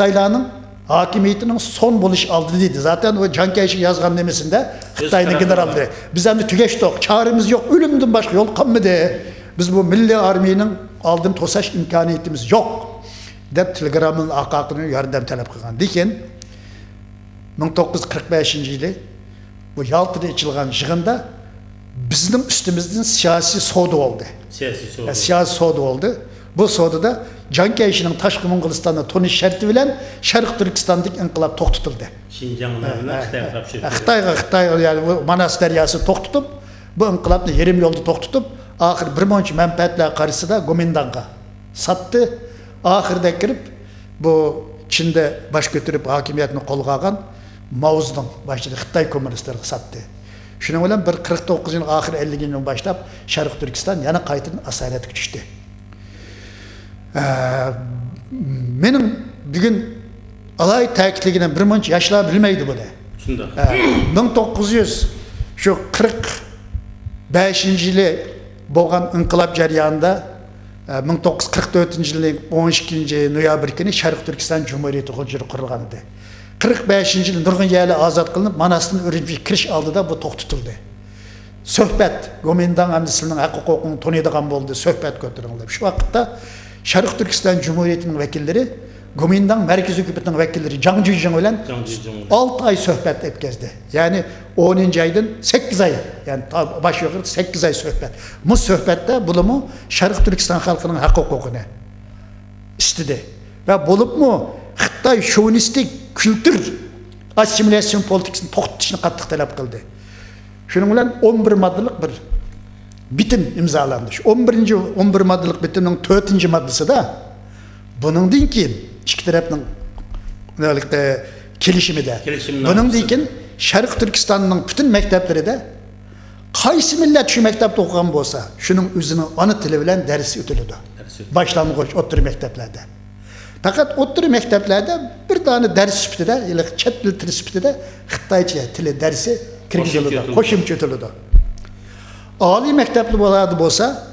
Xitaylarning hakimiyetinin son buluş aldı dedi. Zaten o Cankayşik yazgan demesinde Xitay'ın generalları. Biz hem de tügeçtik, çaremiz yok, ölümden başka yol kalmadı. Biz bu milli armiyanın aldığın tosaş imkaniyetimiz yok. Dep telegramın akakını yardım talep kılgan. Lekin 1945 yılı bu Yaltı'da içilgan yığında bizim üstümüzden siyasi soğudu oldu. Siyasi soğudu oldu. Bu soğududa Cankayşik'in Taşkı Moğolistan'da toniş şerti bilen Şarkı Türkistan'daki inkılap toxtutuldu. Şinjanlarına Xitay yani bu Manas deryası toxtutup bu inkılapni yerim yolda toxtutup ahir bir monç menfaatler karşısında Gomindan'a sattı. Ahirde kirip bu Çin'de baş götürüp hakimiyetini kolga algan Mao'nun başladı Xitay komünistlerine sattı. Şunun bilen bir 49 yıl ahir 50 yılın başlap Şarkı Türkistan yana qaytın asalet düştü. Menin bugün alay ta'kidliginden bir munç yaşlar bilmeydi bunu. Şunda. 1945 yılı boğan inkılap jaryanında 1944 yılın 12. noyabr günü Şarkı Türkistan Cumhuriyeti kurulgan idi. 45 yılı nurgun yerli azat kılınıp Manas'ın Ürümçi kiriş aldı da bu toxtutuldu. Söhbet, Gomindan emnisinin hak hukukunu tonuyduğun oldu, söhbet götürüldü. Şu vakitte Şarkı Türkistan Cumhuriyeti'nin vekilleri, Gomindan merkez hükümetinin vekilleri Zhang Jijing ile 6 ay söhbet etkizdi. Yani 10. aydan 8 ay, yani baş yukarı 8 ay söhbet. Bu söhbette bulumu Şarkı Türkistan halkının hak hukukunu istedi. Ve bulup mu Xitay şovinistik kültür assimilasyon politikasını toxtutuşunu kattık talep kıldı. Şunun bilen 11 maddelik bir bitim imzalandı. 11 maddelik bitiminin 4. maddesi da bunun dinkin iki tarafının kelişimi de. Bunun dinkin Şarkı Türkistan'ın bütün mektepleri de qaysı millet şu mektepte okugan bolsa, şunun özünün ana tili bilen dersi ötülüdü. Başlangıç otur mekteplerde. Fakat otur mekteplerde bir tane ders süptüde, yani çet dil tili süptüde Xitayca tili dersi kirgizildi, koşumçu ötülüdü. Ali mektepli boladı bolsa,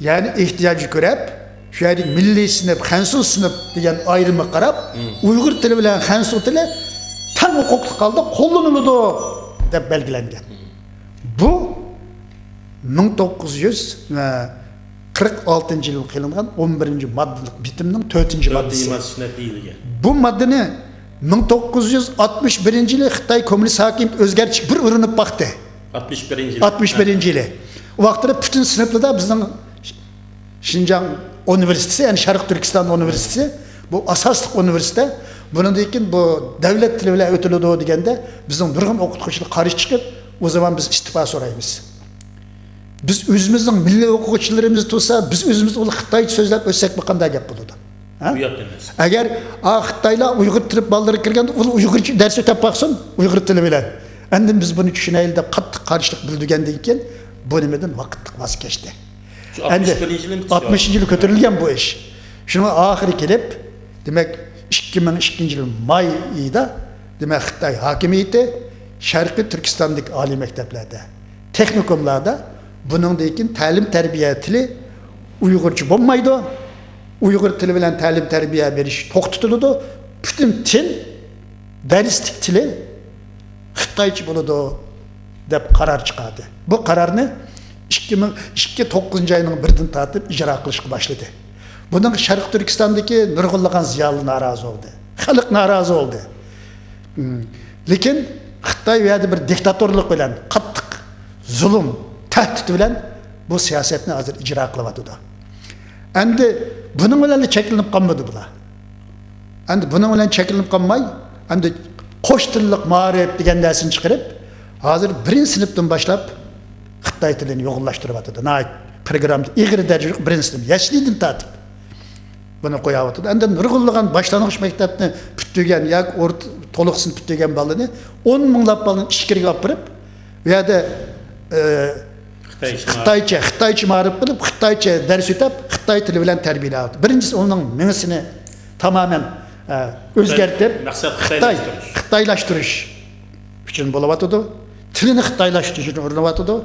yani ihtiyacı görüp, şöyle milli sınıf, Hansul sınıf diyen ayrımı qarab, Uygur tili bilen Hansul tili tam hukuklu kaldı, kullanıldı dep belgilengen. Bu 1946 yıl kılıngan 11. maddelik bitiminin 4. maddesi. Bu maddeni 1961 yılı Xitay Komünist Hakimiyet özgerçik bir ürünüp baktı. 61 yılı. O vaxtda bütün sınıflarda bizden Şinjan Üniversitesi, yani Şarkı Türkistan Üniversitesi, bu asaslık üniversite, bunun deyken bu devlet tili bilen ötülüdü degende bizim nurgun okutkuçuluk karış çıkıp o zaman biz istifa sorayımız. Biz özümüzün milli okutkuçularımızı tutsa, biz özümüz onu Xitayca sözlep ötsek mi qanday gap buludu? Eğer Xitayla Uygur tilip balları kirgende, Uygur dersi ötep baksın, Uygur tili bilen. Endi biz bunu düşüneyle de kattık karışlık bildigenden keyin bu nimeden vakitlik vazgeçti. 60. yılı götürülgen bu iş. Şunu ahiri kelip, demek 2002 yıl may ayında demek Xitay hakimiyeti Şarkı Türkistan'daki ali mekteplerde, teknikumlarda bunun deyken talim terbiye tili Uygurca olmaydı. Uygur tili bilen talim terbiye veriş toxtutuldu. Bütün til, derslik tili Xitayca buludu dep karar çıkardı. Bu kararını 2009 ayının 1'den tartip icra kılışkı başladı. Bunun Şarkı Türkistan'daki nurgulluğun ziyalı narazı oldu. Halk narazı oldu. Lekin Xitay veya bir diktatörlük bilen, kattık, zulüm, tehdit bilen bu siyasetini hazır icra kılıvadı da. Endi bunun bilen çekilinip kalmadı bula. Endi bunun bilen çekilinip kalmay, endi koş tillik marif degen dersini çıkarıp, hazır 1. sınıftan başlap Xitay tilini yoğunlaştırıvadı. Nait programda iğri derecelik 1. sınıf, yaşlıydın tatip. Bunu koyavadı. Endi nurgulluğun başlangıç mektepini püttügen, yak toluk sınıf püttügen balını 10 mınlap balını işkirge yapırıp veya da Xitayca marif bulup, Xitayca ders ötep, Xitay tili bilen terbiyle aldı. Birincisi onun menisini tamamen özgertip, Xitaylaştırış için bulavatıdı. Tilini Xitaylaştırış için urunavatıdı.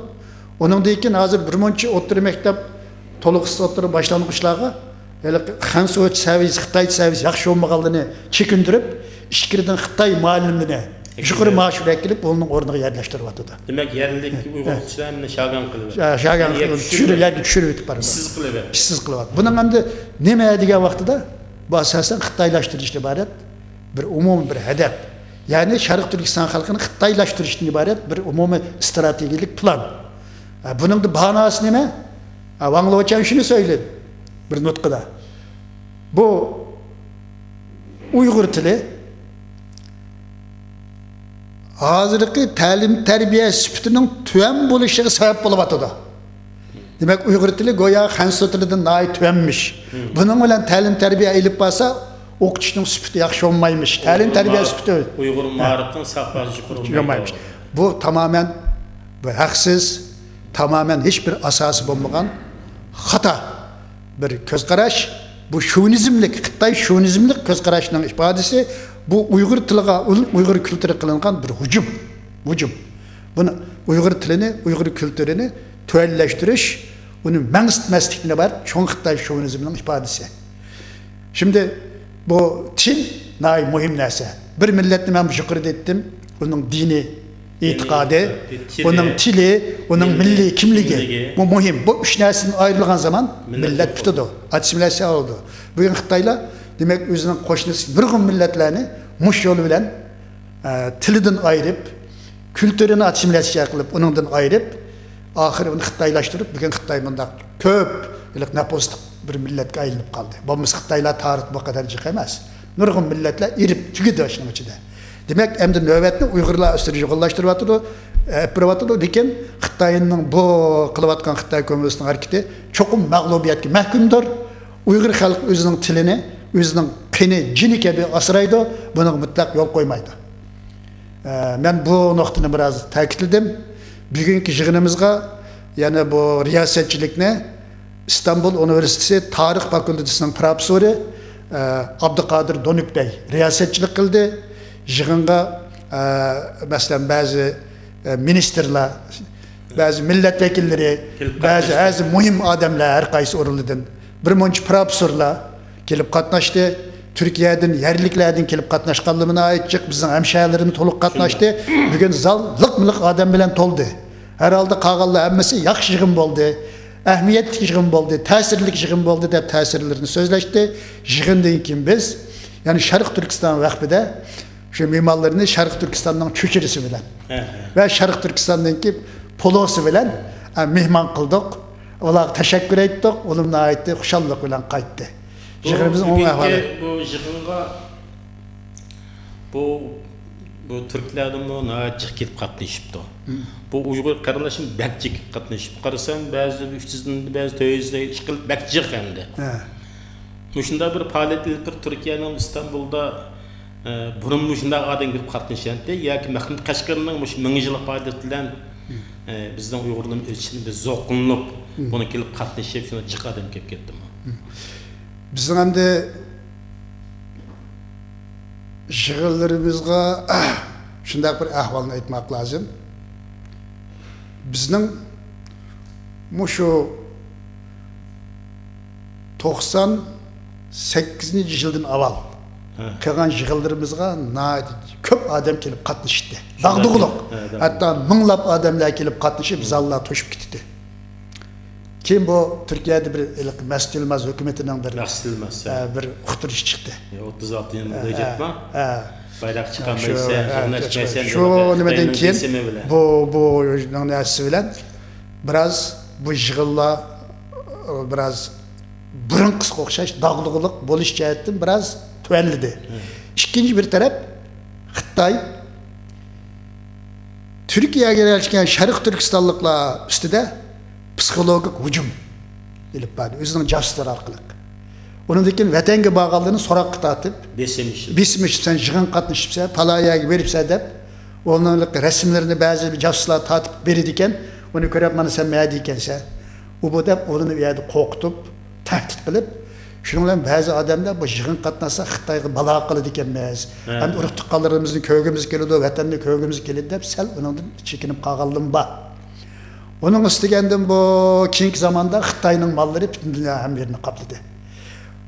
Onun deyken hazır bir monçi otturu mektep, toluk sınıf otturu başlangıçlarga Хан Sovet Союз, Қытай Союз яқшы болмағанлығын чекіндіріп, ішкірдің Қытай мұғаліміне жүгірі maaş келіп, оның орнына yerleştirіп атыды. Demek yerlik Uyghurçularını şagan kılıyor. Şagan düşürüp ötüp barım. İşsiz kılıyor. Bunun hem neme деген vaqtida bu asasen Xitaylaştırıştan ibaret bir umum bir hedef. Yani Şarkı Türkistan halkını Xitaylaştırıştan ibaret bir umumi stratejik plan. Bunun da bahanası neme? Wang Luoqian şunu söyledi bir nutqida. Bu Uyghur tili hazırki talim terbiye süpütünün tüven buluşuğa sebep bulup atıdı. Demek Uyghur tili goya Hansu tilinden daha tüvenmiş. Bunun bilen talim terbiye elip basa okutuşun süpütü yakşı olmaymış. Talim terbiye süpütü. Uyghur mağarıtın safhacı kurulmaymış. Bu tamamen haksız, tamamen hiçbir asası bulmayan hata bir közqaraş. Bu şunizmlik, Xitay şunizmlik közqaraşının ifadesi bu Uyghur tiliga, Uyghur kültürü kılınan bir hücum. Bunu Uyghur tilini, Uyghur kültürünü tüelleştiriş, onu menstmeslikine var, çoğun Xitay şunizminin ifadesi. Şimdi bu til nay mühim neyse. Bir milletini ben bu yukarıda ettim, onun dini, itikadı, onun tili, onun milli kimliği, bu mühim. Bu üç neslin ayrılgan zaman millet tutudu, asimilasyon oldu. Bugün Xitayla demek özünün koşnusu bir gün milletlerini muş yolu bilen tiliden ayırıp, kültürünü asimilasyon kılıp, onundan ayırıp, ahir onu Xitaylaştırıp, bugün Xitay bunda köp, napostuk bir milletke ayrılıp kaldı. Babamız Xitayla tarih bu kadar çıkamaz. Nurgun milletler irip tügüdü aşının içinde. Demek hem de nöbetini Uygurlar üstüne yoğunlaştırıp atıdı, yapıp atıdı. Diken Xitay'ın bu kılıvatkan Xitay Komünistinin hareketi çokum mağlubiyetki mahkumdur. Uygur halk özünün tilini, özünün qini, cini gibi asıraydı, buna mutlak yol koymaydı. Ben bu noktunu biraz takitledim. Bugünkü yığınımızga, yani bu riyasetçilikne İstanbul Üniversitesi Tarih Fakültesi'nin profesörü Abdülkadir Donuk Bey riyasetçilik kıldı. Yığınga mesela bazı ministerler, bazı milletvekilleri, bazı mühim adamlar her kaysı oruludan bir monç profesörler gelip katnaştı. Türkiye'den, yerliklerden gelip katnaşkanlığına aitçik bizim hemşehrilerin toluk katnaştı. Bugün zal lık adam bilen toldu. Herhalde kağallı emmesi yakşı yığın oldu. Ehmiyetli yığın oldu, tesirlik yığın oldu dep tesirlerini sözleşti. Yığından kim biz? Yani Şarkı Türkistan vakfide şu mimarlarını Şarkı Türkistan'dan çöçürüsü bilen ve Şarkı Türkistan'daki polosu bilen mihman kıldık. Ola teşekkür ettik, onunla aitti, hoşallık bilen kayıttı. Yığınımızın onun ahvalı. Bu yığınga bu Türklerden o naçık gidip katlaşıptı. Bu Uygur kardeşim bekçik katlaşıp karısam bazı 300'den bazı 400'de çıkılıp bekçik hem de. Muşunda bir faaliyetli bir Türkiye'nin İstanbul'da burun muşunda adam gidip katlaşandı. Ya ki Mehmet Kaşgar'ın muş 1000 yıllık faaliyetinden bizden Uygurluğun içinde zokunlup bunu gelip katlaşıp şuna cık adam gelip gitti mi? Bizim hem de yığınlarımızga şunday bir ahvalını aytmak lazım. Bizning muşu 98 yıldan avval kılgan yığınlarımızga köp adam kelip katnaştı. Dağdığılık. Hatta mınlap adamlar kelip katnaşıp biz Allah toşup gitti. Kim bu Türkiye'de bir Mesut Yılmaz hükümetinin bir uxturuş çıktı. 36 yılında geçme. Bayrak çıkan şu nimeden keyin bu nasi bilen biraz bu yığınla biraz burun kısık okşaş dağlılık buluş cihetten biraz tüvellidi. İkinci bir taraf Xitay Türkiye'ye gelirken Şarkı Türkistanlıkla üstüde psikologik hücum elip bari özünün javsızları arkalık. Onun dikin vatanga bağlılığını sorak kıtatıp bismiş sen yığın katlaşıpsa palaya veripse dep onun resimlerini bazı bir javsızlar tatıp veridiken onu görüp bana sen meyadi ikense o bu dep onu yerde korkutup tehdit kılıp şununla bazı adamlar bu yığın katnasa Xitayga bala kılıdı ikenmez. Hem uruktuqqanlarımızın köygümüz kelidi, vatanni köygümüz kelidi dep sel onundan çekinip qalğanlığım ba. Onun üstügenden bu keyinki zamanda Xitayning malları bütün dünya hem yerini kapladı.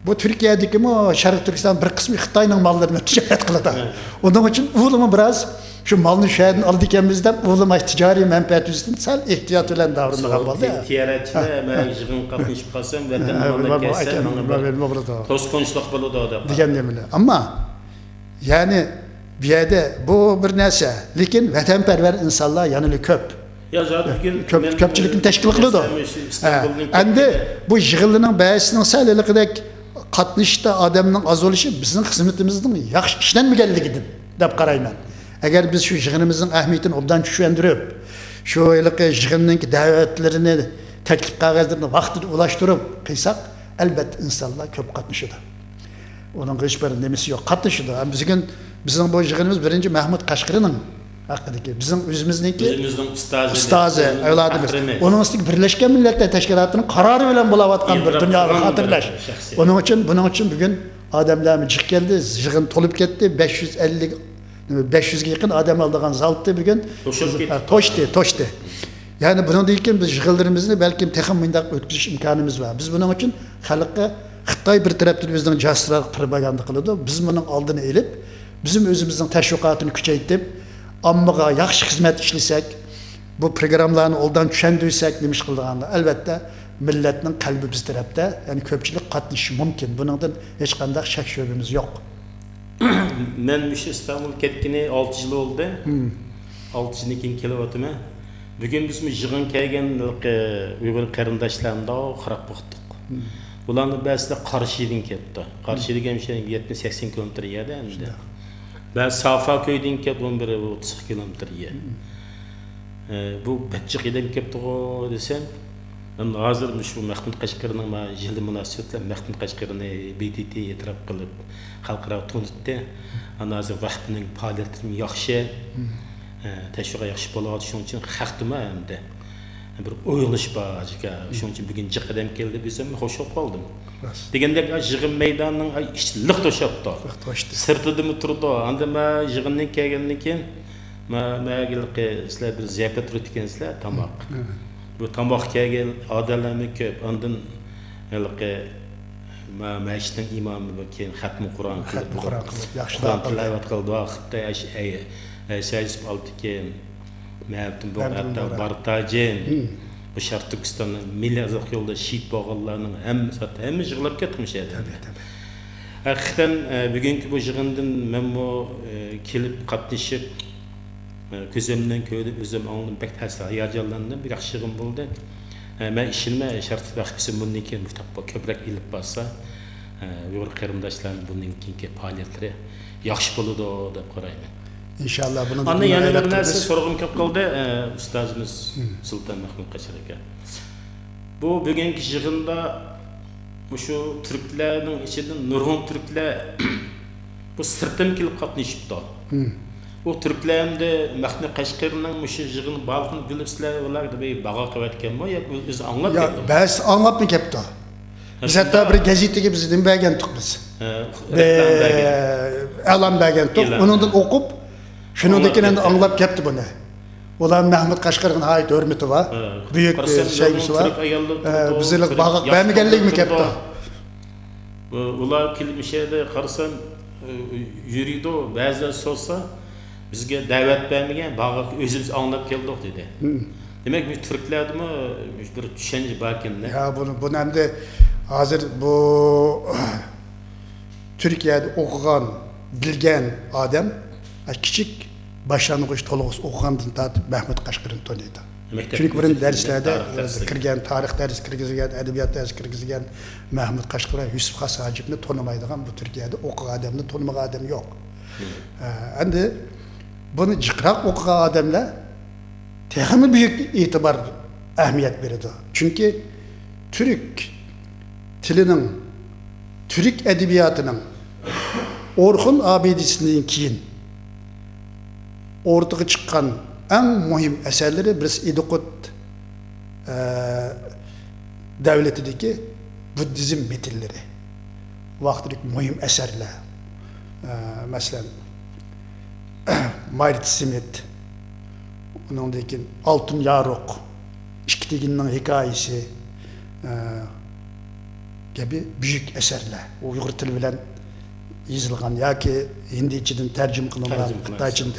bu Türkiye'deki mi Şarkı Türkistan bir kısmı Xitayning mallarını ticaret kıldı. Onun için uğulımı biraz şu malını şehirden aldı ikemizden uğulama ticari menfaat üstünden sal ihtiyat bilen davranılan oldu ya. Ticaretçide ben yığın katlaşıp kalsam vatan malına gelsem toz konuşluk buludu o da. Diyen demeli. Ama yani bir yerde bu bir neyse. Lakin vatanperver insanlar yanılı köp. Ya zaten köpçülükün teşkil kılıdı. Endi bu yığılının bayasının sağlıklıdaki katlaşta adamның az oluşu bizim hizmetimizin yaxşı işten mi geldi gidin dep qarayman. Eğer biz şu yığınımızın ahmiyetini obdan düşündürüp, şu yığınның davetlerini, teklif kağızlarını vaxtida ulaştırıp kıysak, elbette insanlar köp katlaşıdı. Onun hiçbir nemesi yok. Katlaşıdı. Bizim bu yığınımız birinci Mahmud Kaşqarining hakkındaki bizim özümüzdeki ustazı, evladımız. Onun üstündeki Birleşken Milletler Teşkilatı'nın kararı bilen bulavatkan bir dünyalı hatırlaş. Bunun için bugün adamlarımız çık geldi, yığın tolup gitti, 500'e yakın adam aldığın zaltı bugün toştu. Yani bunun deyken biz yığınlarımızı belki tekrar mindak ötküzüş imkanımız var. Biz bunun için halkı Xitay bir taraftan özünün jastırarak propaganda kılıyordu. Biz bunun aldığını elip, bizim özümüzün teşvikatını küçeytip, ammaga yaxşı hizmet işlesek, bu programlarını oldan düşendiysek demiş kıldığında elbette milletin kalbi biz tarafta, yani köpçülük katlışı mümkün. Bundan hiç kandak şek şöbemiz yok. Ben İstanbul ketgini 6 yıl oldu. 6 yıl keyin kelyapman. Bugün biz yığın kelgen Uyghur qarindoshlarni qarab boqdik. Bularning ba'zida Qarshidan ketdi. Qarshi degan şey 70-80 km yerda endi. Ben Safa köyden kelib 11-30 km yer. Bu Batchiq edem kelibdi go desem, ben hozir shu Mahmud Qashqarining yili munosabatlar Mahmud Qashqarini BTT e'tirof qilib xalqaro tanitdi. Ana hozir vaqtning faoliyatini yaxshi, tashviq yaxshi bo'ladi. Shuning uchun haqdima endi. Bir o'yilish bor aka. Shuning uchun bugun jiq edem keldi desam, xo'sh bo'lib qoldim. Degandek yig'in maydonining liq to'shabdi. Sirtidimi turdi. Endi men yig'indan kelgandan keyin men sizlar bir ziyofat o'tgansizlar, tomoq. Bu tomoq kelgan odamlarni ko'p. Ondan masjidning imomi keyin xatmi Qur'on qilib, yaxshi tilovat qildi. Vaqtda sayis oldi keyin Məhəbdin bu hatta Bartajin, bu Şərq Türkistanın milli azıq yolda şehit boğanlarının hem yığılıb ketmiş edi. Hakikaten bugünkü bu yığından men bu kelip qatnışıp közümden köyde özüm anladım pek təsir hayacanlandım. Bir yaxşı yığın buldu. Men işimə şərt vaxtысы bundan keyin bu köprək ilib bassa Uyğur qarindoshlarning bundan keyingi faoliyatları yaxşı boludu deb qarayman. İnşallah bunu da yana bir narsa sorğum kelib qoldi ustozimiz Sultan Mahmud Qashqari aka. Bu bugungi yig'inda şu Türklerning ichidan nurg'un Türkler bu sirtdan kelib qatnashibdi. Bu Türklerdə Mahmud Qashqarining shu yig'in balqin bilibsizlar, ular deb bağa qilayotganmi yoki o'zi anglab keldi? Biz anglab kelibdi. Biz hatta bir gazetega biz dinbagan tuqmiz. E'lon bergan tuq, undan o'qib shundan keyin endi anglab kelibdi buni. Ular Mahmud Qashqarining ait hurmati var. Büyük bir sevgisi var. Bizlik bağa vermeganlikmi kelibdi? Ular kelmişede qarasam yuriydi, ba'zilar sorsa bizga da'vat bermagan, bağa o'zimiz anglab keldik dedi. Demek bu Türklermi bir tushuncha bor ekan-da. Ya bunu endi hozir bu Türkiye'de okugan, bilgen adam küçük başlangıç to'lg'is o'qigandan tortib Mahmud Qashqarini taniydi. Çünkü bunun derslerde kirgan, tarix dersi kirgizgan, edebiyat dersi kirgizgan Mahmud Qashqari Yusuf Xas Hajibni tanimaydigan bu Türkiye'de o'qigan adamni tanimagan adam yok. Endi bunu jiqroq o'qigan adamlar texmi büyük itibar, ahmiyet beradi. Çünkü Türk tilinin, Türk edebiyatının Orhun abidisinden keyin ortaya çıkan en mühim eserleri biz İdikut devletindeki Buddizm metinleri. Vaktilik mühim eserler. Mesela Mayrit Simit, onundaki Altın Yarok, İşkitiginin hikayesi, gibi büyük eserler. Uyghur tili bilen yazılgan ya ki Hindiçeden tercüm kılınan, Xitayçadan